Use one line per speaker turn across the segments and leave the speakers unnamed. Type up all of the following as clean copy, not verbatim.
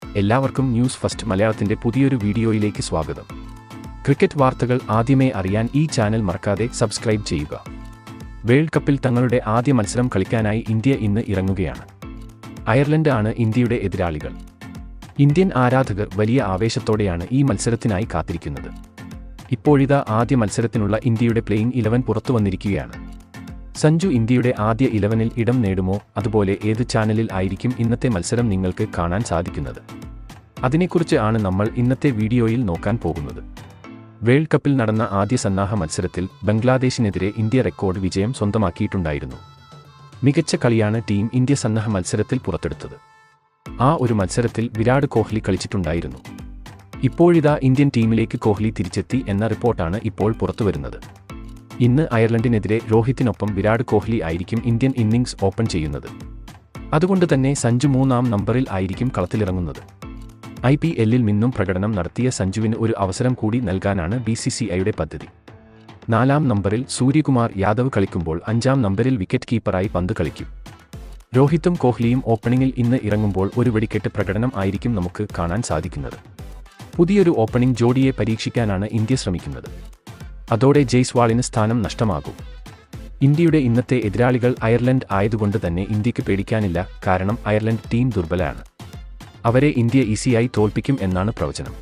എല്ലാവർക്കും news first മലയാളത്തിന്റെ പുതിയൊരു വീഡിയോയിലേക്ക് സ്വാഗതം. ക്രിക്കറ്റ് വാർത്തകൾ ആദ്യമേ അറിയാൻ ഈ ചാനൽ മറക്കാതെ സബ്സ്ക്രൈബ് ചെയ്യുക. വേൾഡ് കപ്പിൽ തങ്ങളുടെ ആദ്യ മത്സരം കളിക്കാനായി ഇന്ത്യ ഇന്ന് ഇറങ്ങുകയാണ്. അയർലൻഡ് ആണ് ഇന്ത്യയുടെ എതിരാളികൾ. ഇന്ത്യൻ ആരാധകർ വലിയ ആവേശത്തോടെയാണ് ഈ മത്സരത്തിനായി കാത്തിരിക്കുന്നത്. ഇപ്പോഴിതാ ആദ്യ മത്സരത്തിനുള്ള ഇന്ത്യയുടെ പ്ലേയിങ് 11 പുറത്തു വന്നിരിക്കുകയാണ്. സഞ്ജു ഇന്ത്യയുടെ ആദ്യ 11-ൽ ഇടം നേടുമോ? അതുപോലെ ഏത് ചാനലിൽ ആയിരിക്കും ഇന്നത്തെ മത്സരം നിങ്ങൾക്ക് കാണാൻ സാധിക്കുന്നത്? അതിനെക്കുറിച്ച് ആണ് നമ്മൾ ഇന്നത്തെ വീഡിയോയിൽ നോക്കാൻ പോകുന്നത്. വേൾഡ് കപ്പിൽ നടന്ന ആദ്യ സന്നാഹ മത്സരത്തിൽ ബംഗ്ലാദേശിനെതിരെ ഇന്ത്യ റെക്കോർഡ് വിജയം സ്വന്തമാക്കിയിട്ടുണ്ടായിരുന്നു. മികച്ച കളിയാണ് ടീം ഇന്ത്യ സന്നാഹ മത്സരത്തിൽ പുറത്തെടുത്തത്. ആ ഒരു മത്സരത്തിൽ വിരാട് കോഹ്ലി കളിച്ചിട്ടുണ്ടായിരുന്നു. ഇപ്പോഴിതാ ഇന്ത്യൻ ടീമിലേക്ക് കോഹ്ലി തിരിച്ചെത്തി എന്ന റിപ്പോർട്ടാണ് ഇപ്പോൾ പുറത്തുവരുന്നത്. ഇന്ന് അയർലൻഡിനെതിരെ രോഹിത്തിനൊപ്പം വിരാട് കോഹ്ലി ആയിരിക്കും ഇന്ത്യൻ ഇന്നിംഗ്സ് ഓപ്പൺ ചെയ്യുന്നത്. അതുകൊണ്ട് തന്നെ സഞ്ജു 3-ാം നമ്പറിൽ ആയിരിക്കും കളത്തിലിറങ്ങുന്നത്. IPL-ൽ നിന്നും പ്രകടനം നടത്തിയ സഞ്ജുവിന് ഒരു അവസരം കൂടി നൽകാനാണ് BCCIയുടെ പദ്ധതി. 4-ാം നമ്പറിൽ സൂര്യകുമാർ യാദവ് കളിക്കുമ്പോൾ 5-ാം നമ്പറിൽ വിക്കറ്റ് കീപ്പറായി പന്ത് കളിക്കും. രോഹിത്തും കോഹ്ലിയും ഓപ്പണിംഗിൽ ഇന്ന് ഇറങ്ങുമ്പോൾ ഒരു വെടിക്കെട്ട് പ്രകടനം ആയിരിക്കും നമുക്ക് കാണാൻ സാധിക്കുന്നത്. പുതിയൊരു ഓപ്പണിംഗ് ജോഡിയെ പരീക്ഷിക്കാനാണ് ഇന്ത്യ ശ്രമിക്കുന്നത്. അതോടെ ജയ്സ്വാളിന് സ്ഥാനം നഷ്ടമാകും. ഇന്ത്യയുടെ ഇന്നത്തെ എതിരാളികൾ അയർലൻഡ് ആയതുകൊണ്ട് തന്നെ ഇന്ത്യക്ക് പേടിക്കാനില്ല. കാരണം അയർലൻഡ് ടീം ദുർബലമാണ്. അവരെ ഇന്ത്യ ഈസിയായി തോൽപ്പിക്കും എന്നാണ് പ്രവചനം.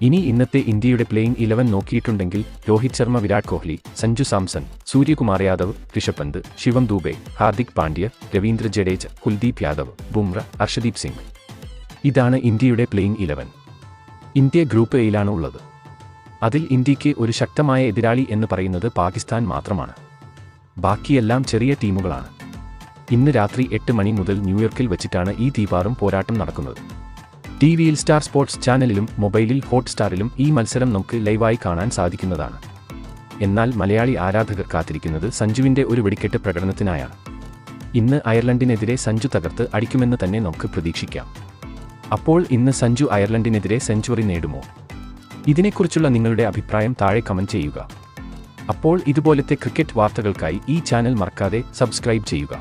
ഇനി ഇന്നത്തെ ഇന്ത്യയുടെ പ്ലേയിങ് 11 നോക്കിയിട്ടുണ്ടെങ്കിൽ രോഹിത് ശർമ്മ, വിരാട് കോഹ്ലി, സഞ്ജു സാംസൺ, സൂര്യകുമാർ യാദവ്, ഋഷഭ് പന്ത്, ശിവം ദൂബെ, ഹാർദിക് പാണ്ഡ്യ, രവീന്ദ്ര ജഡേജ, കുൽദീപ് യാദവ്, ബുംറ, ഹർഷദീപ് സിംഗ്. ഇതാണ് ഇന്ത്യയുടെ പ്ലേയിങ് 11. ഇന്ത്യ ഗ്രൂപ്പ് എയിലാണ് ഉള്ളത്. അതിൽ ഇന്ത്യക്ക് ഒരു ശക്തമായ എതിരാളി എന്ന് പറയുന്നത് പാകിസ്ഥാൻ മാത്രമാണ്. ബാക്കിയെല്ലാം ചെറിയ ടീമുകളാണ്. ഇന്ന് രാത്രി 8 മണി മുതൽ ന്യൂയോർക്കിൽ വെച്ചിട്ടാണ് ഈ തീപാറും പോരാട്ടം നടക്കുന്നത്. ടിവിയിൽ സ്റ്റാർ സ്പോർട്സ് ചാനലിലും മൊബൈലിൽ ഹോട്ട്സ്റ്റാറിലും ഈ മത്സരം നമുക്ക് ലൈവായി കാണാൻ സാധിക്കുന്നതാണ്. എന്നാൽ മലയാളി ആരാധകർ കാത്തിരിക്കുന്നത് സഞ്ജുവിൻ്റെ ഒരു വെടിക്കെട്ട് പ്രകടനത്തിനായാണ്. ഇന്ന് അയർലൻഡിനെതിരെ സഞ്ജു തകർത്ത് അടിക്കുമെന്ന് തന്നെ നമുക്ക് പ്രതീക്ഷിക്കാം. അപ്പോൾ ഇന്ന് സഞ്ജു അയർലൻഡിനെതിരെ സെഞ്ചുറി നേടുമോ? ഇതിനെക്കുറിച്ചുള്ള നിങ്ങളുടെ അഭിപ്രായം താഴെ കമന്റ് ചെയ്യുക. അപ്പോൾ ഇതുപോലത്തെ ക്രിക്കറ്റ് വാർത്തകൾക്കായി ഈ ചാനൽ മറക്കാതെ സബ്സ്ക്രൈബ് ചെയ്യുക.